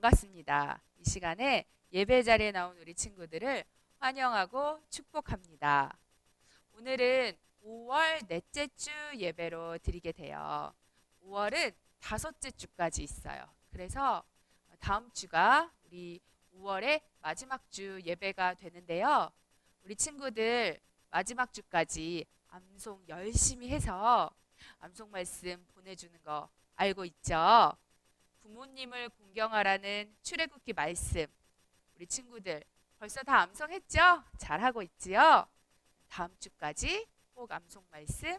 반갑습니다. 이 시간에 예배 자리에 나온 우리 친구들을 환영하고 축복합니다. 오늘은 5월 넷째 주 예배로 드리게 돼요. 5월은 다섯째 주까지 있어요. 그래서 다음 주가 우리 5월의 마지막 주 예배가 되는데요. 우리 친구들 마지막 주까지 암송 열심히 해서 암송 말씀 보내주는 거 알고 있죠? 부모님을 공경하라는 출애굽기 말씀, 우리 친구들 벌써 다 암송했죠? 잘하고 있지요? 다음 주까지 꼭 암송 말씀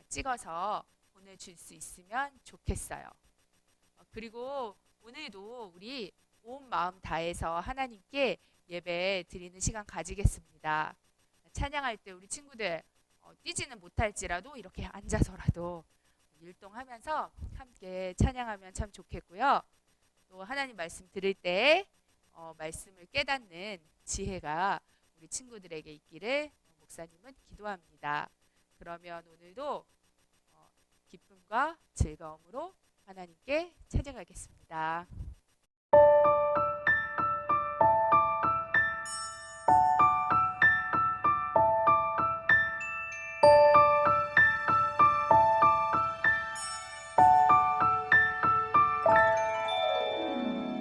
찍어서 보내줄 수 있으면 좋겠어요. 그리고 오늘도 우리 온 마음 다해서 하나님께 예배 드리는 시간 가지겠습니다. 찬양할 때 우리 친구들 뛰지는 못할지라도 이렇게 앉아서라도 율동하면서 함께 찬양하면 참 좋겠고요. 또 하나님 말씀 들을 때 말씀을 깨닫는 지혜가 우리 친구들에게 있기를 목사님은 기도합니다. 그러면 오늘도 기쁨과 즐거움으로 하나님께 찬양하겠습니다.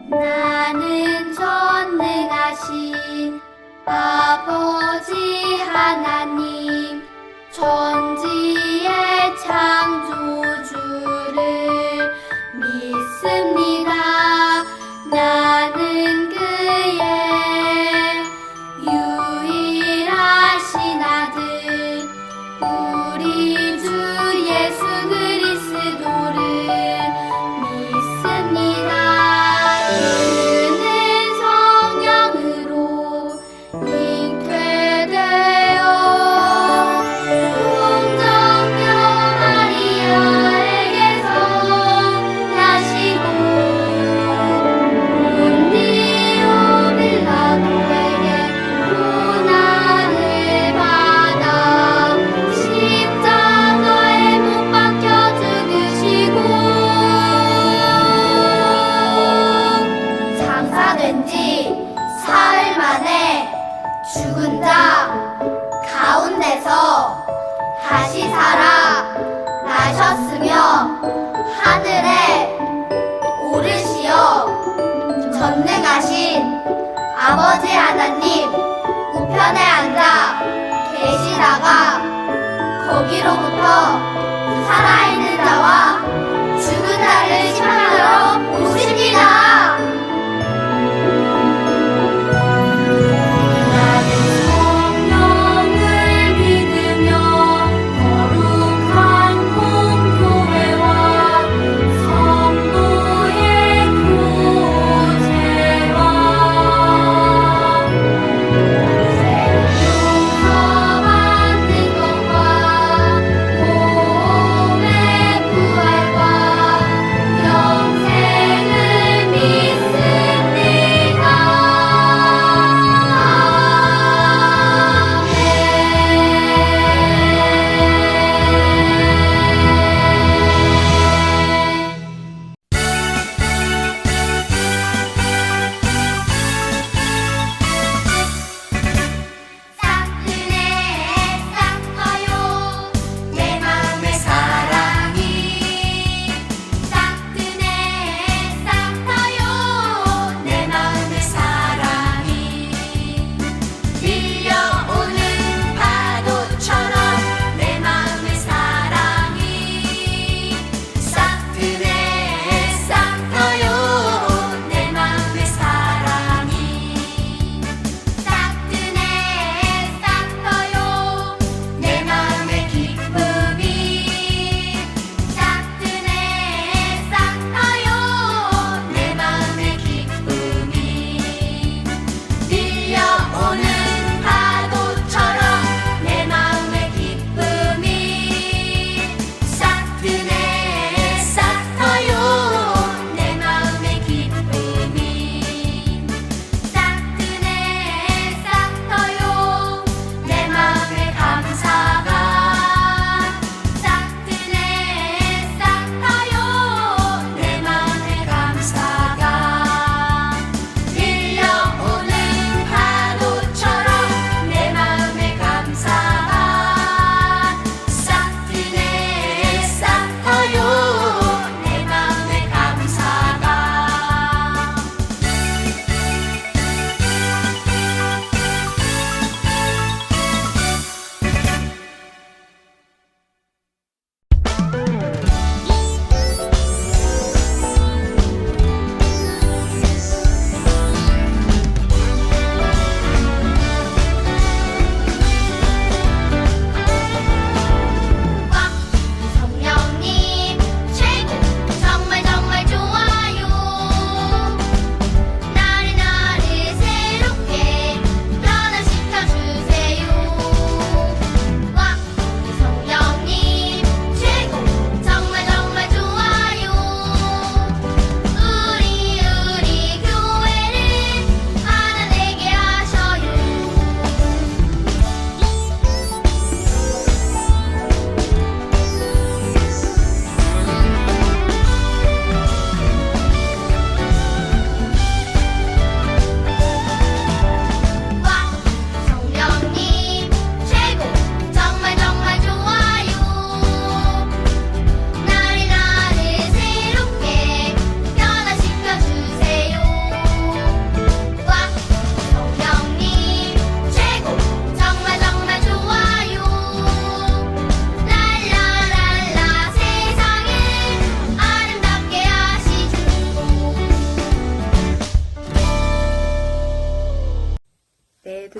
나는 전능하신 아버지 하나님 천지의 창조주를 믿습니다. 나는 그의 유일하신 아들 우리 주 예수 그리스도를 믿습니다. 죽은 자 가운데서 다시 살아 나셨으며 하늘에 오르시어 전능하신 아버지 하나님 우편에 앉아 계시다가 거기로부터 살아있는 자와 죽은 자를 심판하러 오십니다.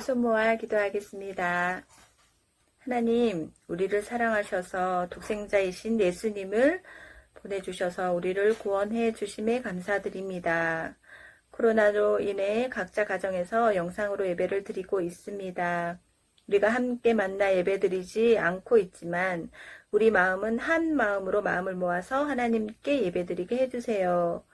손 모아 기도하겠습니다. 하나님, 우리를 사랑하셔서 독생자이신 예수님을 보내주셔서 우리를 구원해 주심에 감사드립니다. 코로나로 인해 각자 가정에서 영상으로 예배를 드리고 있습니다. 우리가 함께 만나 예배드리지 않고 있지만 우리 마음은 한 마음으로 마음을 모아서 하나님께 예배드리게 해주세요.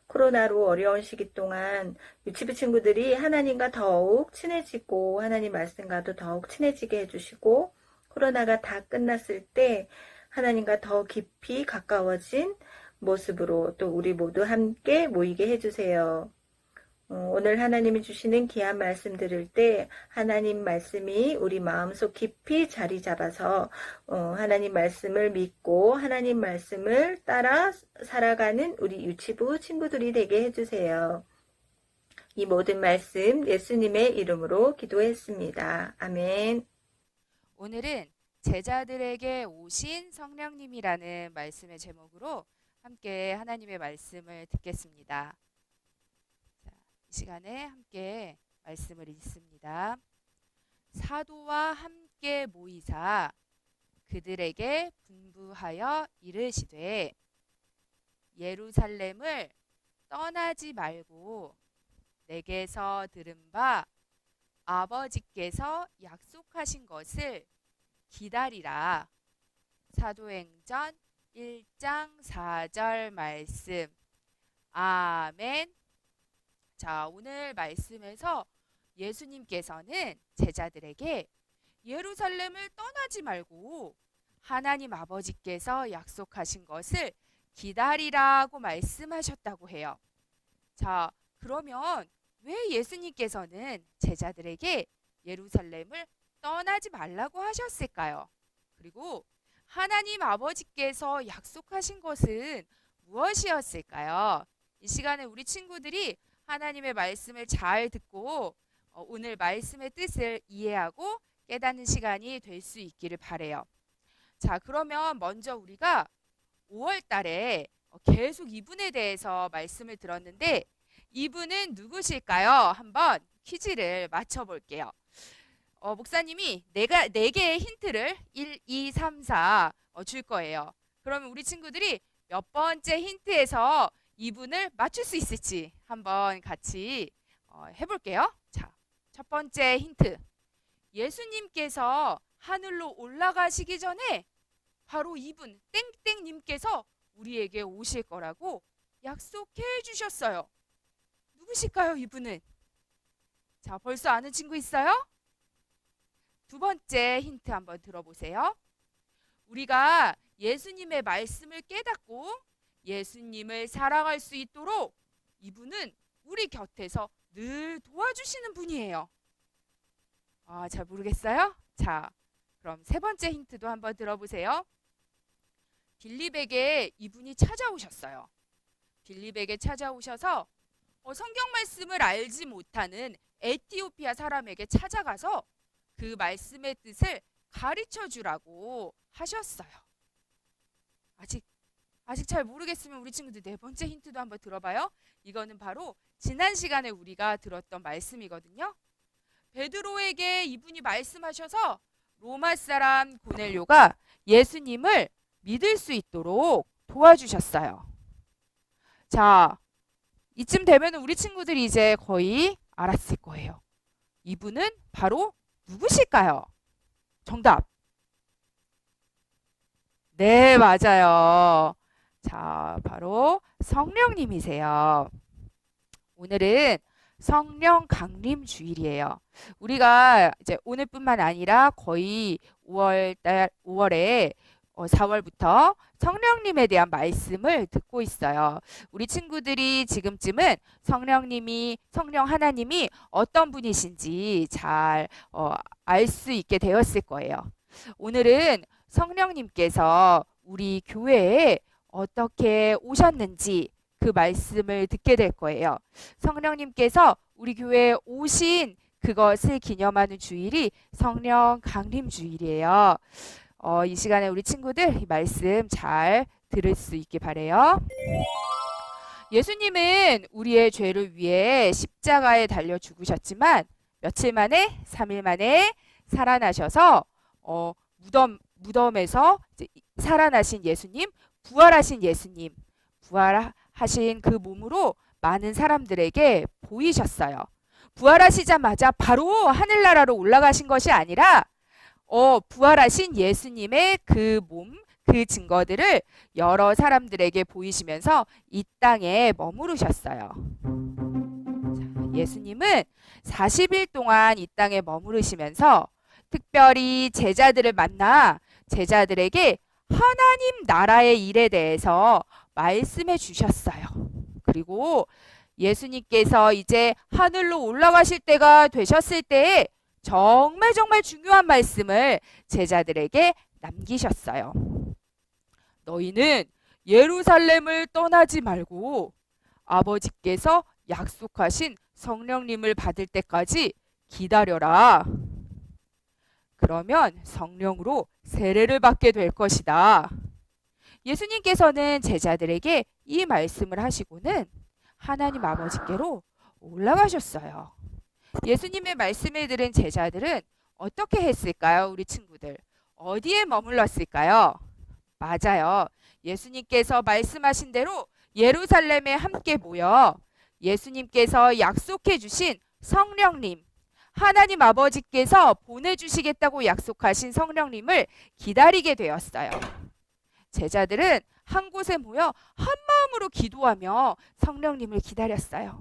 코로나로 어려운 시기 동안 유치부 친구들이 하나님과 더욱 친해지고 하나님 말씀과도 더욱 친해지게 해주시고 코로나가 다 끝났을 때 하나님과 더 깊이 가까워진 모습으로 또 우리 모두 함께 모이게 해주세요. 오늘 하나님이 주시는 귀한 말씀 들을 때 하나님 말씀이 우리 마음속 깊이 자리 잡아서 하나님 말씀을 믿고 하나님 말씀을 따라 살아가는 우리 유치부 친구들이 되게 해주세요. 이 모든 말씀 예수님의 이름으로 기도했습니다. 아멘. 오늘은 제자들에게 오신 성령님이라는 말씀의 제목으로 함께 하나님의 말씀을 듣겠습니다. 이 시간에 함께 말씀을 읽습니다. 사도와 함께 모이사 그들에게 분부하여 이르시되 예루살렘을 떠나지 말고 내게서 들은 바 아버지께서 약속하신 것을 기다리라. 사도행전 1장 4절 말씀. 아멘. 자, 오늘 말씀에서 예수님께서는 제자들에게 예루살렘을 떠나지 말고 하나님 아버지께서 약속하신 것을 기다리라고 말씀하셨다고 해요. 자, 그러면 왜 예수님께서는 제자들에게 예루살렘을 떠나지 말라고 하셨을까요? 그리고 하나님 아버지께서 약속하신 것은 무엇이었을까요? 이 시간에 우리 친구들이 하나님의 말씀을 잘 듣고 오늘 말씀의 뜻을 이해하고 깨닫는 시간이 될 수 있기를 바라요. 자, 그러면 먼저 우리가 5월 달에 계속 이분에 대해서 말씀을 들었는데 이분은 누구실까요? 한번 퀴즈를 맞춰볼게요. 목사님이 네 개의 힌트를 1, 2, 3, 4 줄 거예요. 그러면 우리 친구들이 몇 번째 힌트에서 이분을 맞출 수 있을지 한번 같이 해볼게요. 자, 첫 번째 힌트. 예수님께서 하늘로 올라가시기 전에 바로 이분 땡땡님께서 우리에게 오실 거라고 약속해 주셨어요. 누구실까요, 이분은? 자, 벌써 아는 친구 있어요? 두 번째 힌트 한번 들어보세요. 우리가 예수님의 말씀을 깨닫고 예수님을 사랑할 수 있도록 이분은 우리 곁에서 늘 도와주시는 분이에요. 잘 모르겠어요? 자, 그럼 세 번째 힌트도 한번 들어보세요. 빌립에게 이분이 찾아오셨어요. 빌립에게 찾아오셔서 성경 말씀을 알지 못하는 에티오피아 사람에게 찾아가서 그 말씀의 뜻을 가르쳐 주라고 하셨어요. 아직 잘 모르겠으면 우리 친구들 네 번째 힌트도 한번 들어봐요. 이거는 바로 지난 시간에 우리가 들었던 말씀이거든요. 베드로에게 이분이 말씀하셔서 로마 사람 고넬료가 예수님을 믿을 수 있도록 도와주셨어요. 자, 이쯤 되면 우리 친구들이 이제 거의 알았을 거예요. 이분은 바로 누구실까요? 정답. 네, 맞아요. 자, 바로 성령님이세요. 오늘은 성령 강림 주일이에요. 우리가 이제 오늘뿐만 아니라 거의 5월에 4월부터 성령님에 대한 말씀을 듣고 있어요. 우리 친구들이 지금쯤은 성령 하나님이 어떤 분이신지 잘 알 수 있게 되었을 거예요. 오늘은 성령님께서 우리 교회에 어떻게 오셨는지 그 말씀을 듣게 될 거예요. 성령님께서 우리 교회에 오신 그것을 기념하는 주일이 성령 강림 주일이에요. 이 시간에 우리 친구들 이 말씀 잘 들을 수 있게 바라요. 예수님은 우리의 죄를 위해 십자가에 달려 죽으셨지만 며칠 만에 3일 만에 살아나셔서 무덤에서 이제 살아나신 예수님, 부활하신 예수님, 부활하신 그 몸으로 많은 사람들에게 보이셨어요. 부활하시자마자 바로 하늘나라로 올라가신 것이 아니라 부활하신 예수님의 그 몸, 그 증거들을 여러 사람들에게 보이시면서 이 땅에 머무르셨어요. 예수님은 40일 동안 이 땅에 머무르시면서 특별히 제자들을 만나 제자들에게 하나님 나라의 일에 대해서 말씀해 주셨어요. 그리고 예수님께서 이제 하늘로 올라가실 때가 되셨을 때에 정말 중요한 말씀을 제자들에게 남기셨어요. 너희는 예루살렘을 떠나지 말고 아버지께서 약속하신 성령님을 받을 때까지 기다려라. 그러면 성령으로 세례를 받게 될 것이다. 예수님께서는 제자들에게 이 말씀을 하시고는 하나님 아버지께로 올라가셨어요. 예수님의 말씀을 들은 제자들은 어떻게 했을까요? 우리 친구들. 어디에 머물렀을까요? 맞아요. 예수님께서 말씀하신 대로 예루살렘에 함께 모여 예수님께서 약속해 주신 성령님, 하나님 아버지께서 보내주시겠다고 약속하신 성령님을 기다리게 되었어요. 제자들은 한 곳에 모여 한 마음으로 기도하며 성령님을 기다렸어요.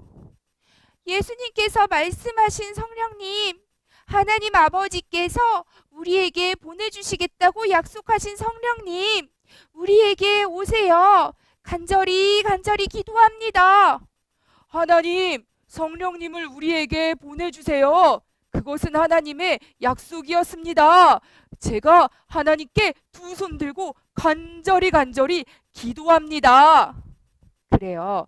예수님께서 말씀하신 성령님, 하나님 아버지께서 우리에게 보내주시겠다고 약속하신 성령님, 우리에게 오세요. 간절히 기도합니다. 하나님, 성령님을 우리에게 보내주세요. 그것은 하나님의 약속이었습니다. 제가 하나님께 두 손 들고 간절히 기도합니다. 그래요.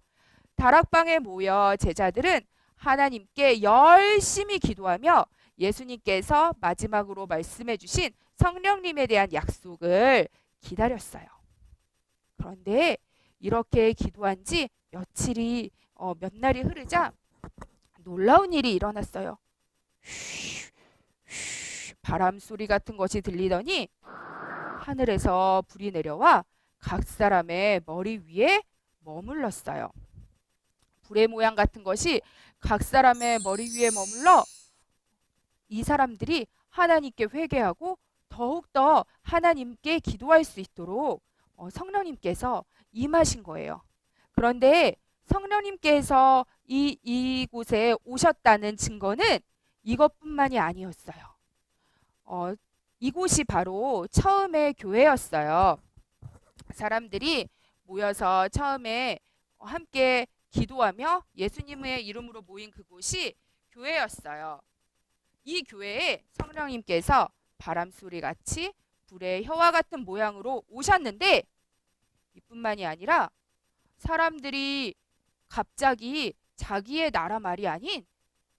다락방에 모여 제자들은 하나님께 열심히 기도하며 예수님께서 마지막으로 말씀해 주신 성령님에 대한 약속을 기다렸어요. 그런데 이렇게 기도한 지 몇 날이 흐르자 놀라운 일이 일어났어요. 바람 소리 같은 것이 들리더니 하늘에서 불이 내려와 각 사람의 머리 위에 머물렀어요. 불의 모양 같은 것이 각 사람의 머리 위에 머물러 이 사람들이 하나님께 회개하고 더욱더 하나님께 기도할 수 있도록 성령님께서 임하신 거예요. 그런데 성령님께서 이곳에 오셨다는 증거는 이것뿐만이 아니었어요. 이곳이 바로 처음에 교회였어요. 사람들이 모여서 처음에 함께 기도하며 예수님의 이름으로 모인 그곳이 교회였어요. 이 교회에 성령님께서 바람소리 같이 불의 혀와 같은 모양으로 오셨는데 이뿐만이 아니라 사람들이 갑자기 자기의 나라 말이 아닌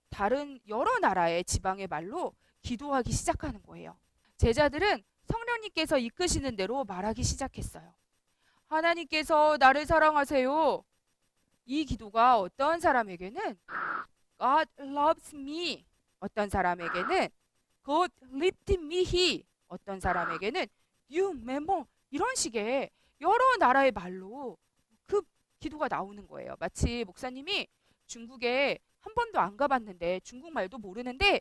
다른 여러 나라의 지방의 말로 기도하기 시작하는 거예요. 제자들은 성령님께서 이끄시는 대로 말하기 시작했어요. 하나님께서 나를 사랑하세요. 이 기도가 어떤 사람에게는 God loves me, 어떤 사람에게는 God lifted me he, 어떤 사람에게는 you memo, 이런 식의 여러 나라의 말로 그 기도가 나오는 거예요. 마치 목사님이 중국에 한 번도 안 가봤는데 중국말도 모르는데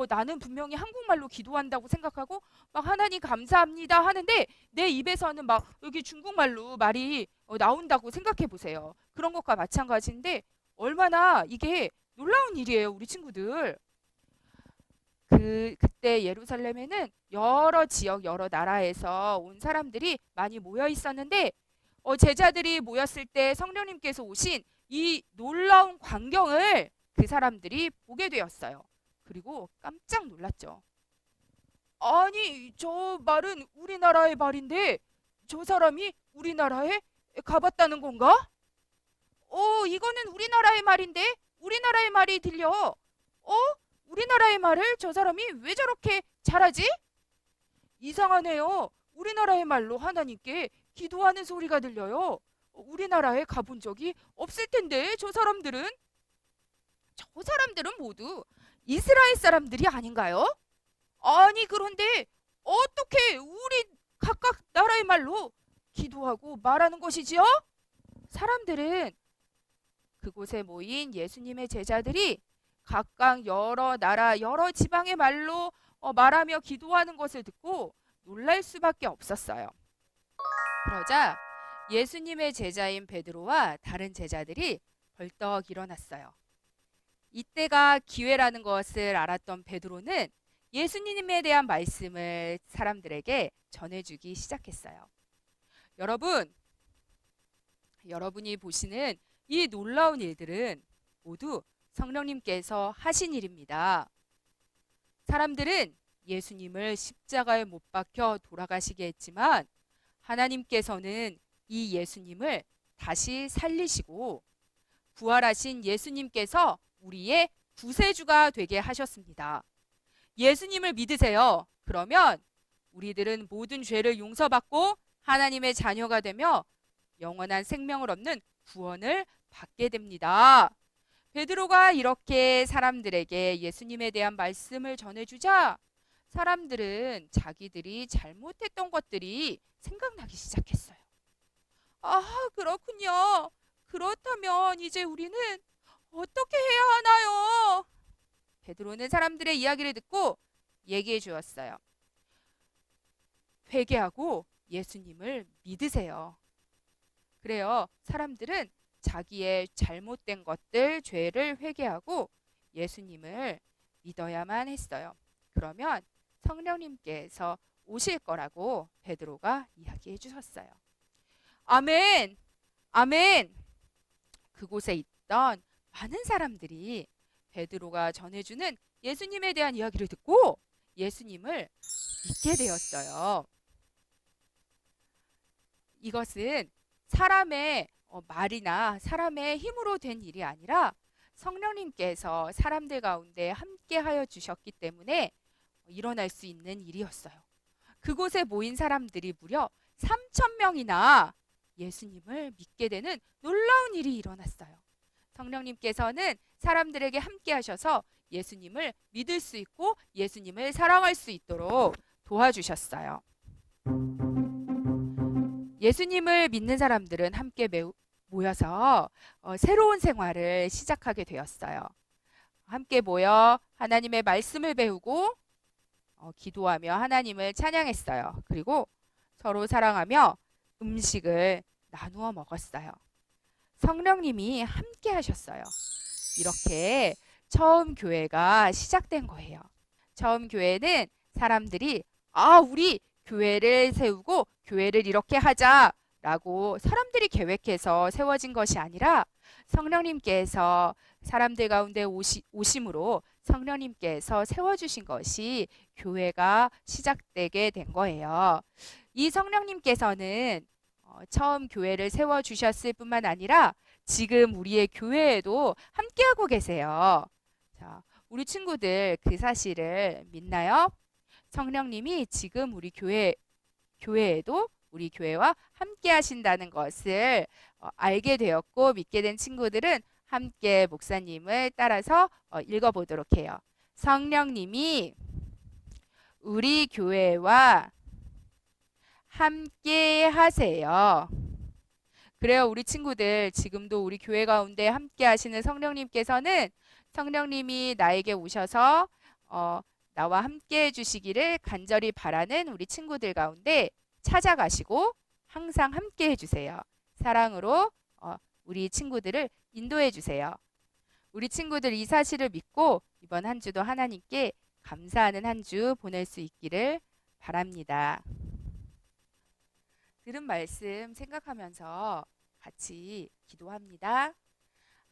나는 분명히 한국말로 기도한다고 생각하고 막 하나님 감사합니다 하는데 내 입에서는 막 여기 중국말로 말이 나온다고 생각해 보세요. 그런 것과 마찬가지인데 얼마나 이게 놀라운 일이에요, 우리 친구들. 그때 예루살렘에는 여러 지역, 여러 나라에서 온 사람들이 많이 모여 있었는데 제자들이 모였을 때 성령님께서 오신 이 놀라운 광경을 그 사람들이 보게 되었어요. 그리고 깜짝 놀랐죠. 아니, 저 말은 우리나라의 말인데 저 사람이 우리나라에 가봤다는 건가? 이거는 우리나라의 말인데 우리나라의 말이 들려. 우리나라의 말을 저 사람이 왜 저렇게 잘하지? 이상하네요. 우리나라의 말로 하나님께 기도하는 소리가 들려요. 우리나라에 가본 적이 없을 텐데 저 사람들은 모두 이스라엘 사람들이 아닌가요? 아니 그런데 어떻게 우리 각각 나라의 말로 기도하고 말하는 것이지요? 사람들은 그곳에 모인 예수님의 제자들이 각각 여러 나라, 여러 지방의 말로 말하며 기도하는 것을 듣고 놀랄 수밖에 없었어요. 그러자 예수님의 제자인 베드로와 다른 제자들이 벌떡 일어났어요. 이때가 기회라는 것을 알았던 베드로는 예수님에 대한 말씀을 사람들에게 전해주기 시작했어요. 여러분이 보시는 이 놀라운 일들은 모두 성령님께서 하신 일입니다. 사람들은 예수님을 십자가에 못 박혀 돌아가시게 했지만 하나님께서는 이 예수님을 다시 살리시고 부활하신 예수님께서 우리의 구세주가 되게 하셨습니다. 예수님을 믿으세요. 그러면 우리들은 모든 죄를 용서받고 하나님의 자녀가 되며 영원한 생명을 얻는 구원을 받게 됩니다. 베드로가 이렇게 사람들에게 예수님에 대한 말씀을 전해주자 사람들은 자기들이 잘못했던 것들이 생각나기 시작했어요. 아, 그렇군요. 그렇다면 이제 우리는 어떻게 해야 하나요? 베드로는 사람들의 이야기를 듣고 얘기해 주었어요. 회개하고 예수님을 믿으세요. 그래요. 사람들은 자기의 잘못된 것들, 죄를 회개하고 예수님을 믿어야만 했어요. 그러면 성령님께서 오실 거라고 베드로가 이야기해 주셨어요. 아멘! 아멘! 그곳에 있던 많은 사람들이 베드로가 전해주는 예수님에 대한 이야기를 듣고 예수님을 믿게 되었어요. 이것은 사람의 말이나 사람의 힘으로 된 일이 아니라 성령님께서 사람들 가운데 함께 하여 주셨기 때문에 일어날 수 있는 일이었어요. 그곳에 모인 사람들이 무려 3,000명이나 예수님을 믿게 되는 놀라운 일이 일어났어요. 성령님께서는 사람들에게 함께 하셔서 예수님을 믿을 수 있고 예수님을 사랑할 수 있도록 도와주셨어요. 예수님을 믿는 사람들은 함께 모여서 새로운 생활을 시작하게 되었어요. 함께 모여 하나님의 말씀을 배우고 기도하며 하나님을 찬양했어요. 그리고 서로 사랑하며 음식을 나누어 먹었어요. 성령님이 함께 하셨어요. 이렇게 처음 교회가 시작된 거예요. 처음 교회는 사람들이 우리 교회를 세우고 교회를 이렇게 하자라고 사람들이 계획해서 세워진 것이 아니라 성령님께서 사람들 가운데 오심으로 성령님께서 세워주신 것이 교회가 시작되게 된 거예요. 이 성령님께서는 처음 교회를 세워주셨을 뿐만 아니라 지금 우리의 교회에도 함께하고 계세요. 자, 우리 친구들 그 사실을 믿나요? 성령님이 지금 우리 교회에도 우리 교회와 함께 하신다는 것을 알게 되었고 믿게 된 친구들은 함께 목사님을 따라서 읽어보도록 해요. 성령님이 우리 교회와 함께 하세요. 그래요. 우리 친구들 지금도 우리 교회 가운데 함께 하시는 성령님께서는 성령님이 나에게 오셔서 나와 함께 해주시기를 간절히 바라는 우리 친구들 가운데 찾아가시고 항상 함께 해주세요. 사랑으로 우리 친구들을 인도해 주세요. 우리 친구들 이 사실을 믿고 이번 한 주도 하나님께 감사하는 한 주 보낼 수 있기를 바랍니다. 들은 말씀 생각하면서 같이 기도합니다.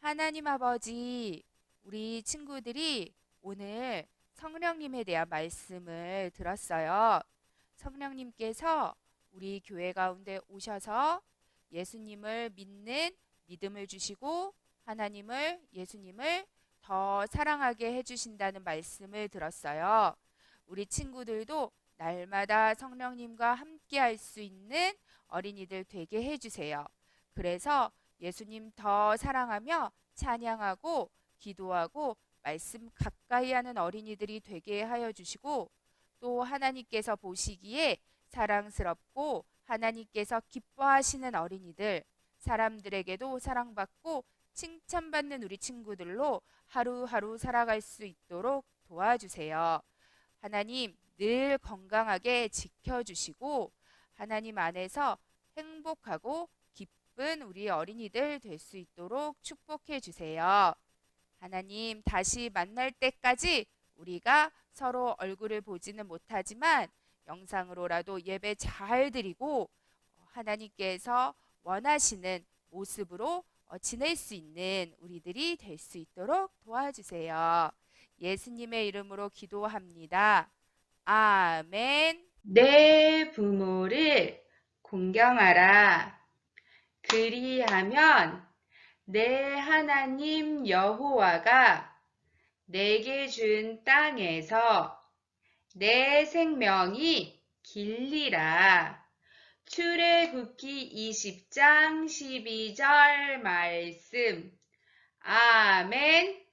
하나님 아버지, 우리 친구들이 오늘 성령님에 대한 말씀을 들었어요. 성령님께서 우리 교회 가운데 오셔서 예수님을 믿는 믿음을 주시고 하나님을, 예수님을 더 사랑하게 해주신다는 말씀을 들었어요. 우리 친구들도 날마다 성령님과 함께 할 수 있는 어린이들 되게 해주세요. 그래서 예수님 더 사랑하며 찬양하고 기도하고 말씀 가까이 하는 어린이들이 되게 하여 주시고 또 하나님께서 보시기에 사랑스럽고 하나님께서 기뻐하시는 어린이들, 사람들에게도 사랑받고 칭찬받는 우리 친구들로 하루하루 살아갈 수 있도록 도와주세요. 하나님 늘 건강하게 지켜주시고 하나님 안에서 행복하고 기쁜 우리 어린이들 될 수 있도록 축복해 주세요. 하나님 다시 만날 때까지 우리가 서로 얼굴을 보지는 못하지만 영상으로라도 예배 잘 드리고 하나님께서 원하시는 모습으로 지낼 수 있는 우리들이 될 수 있도록 도와주세요. 예수님의 이름으로 기도합니다. 아멘. 내 부모를 공경하라. 그리하면 내 하나님 여호와가 내게 준 땅에서 내 생명이 길리라. 출애굽기 20장 12절 말씀. 아멘.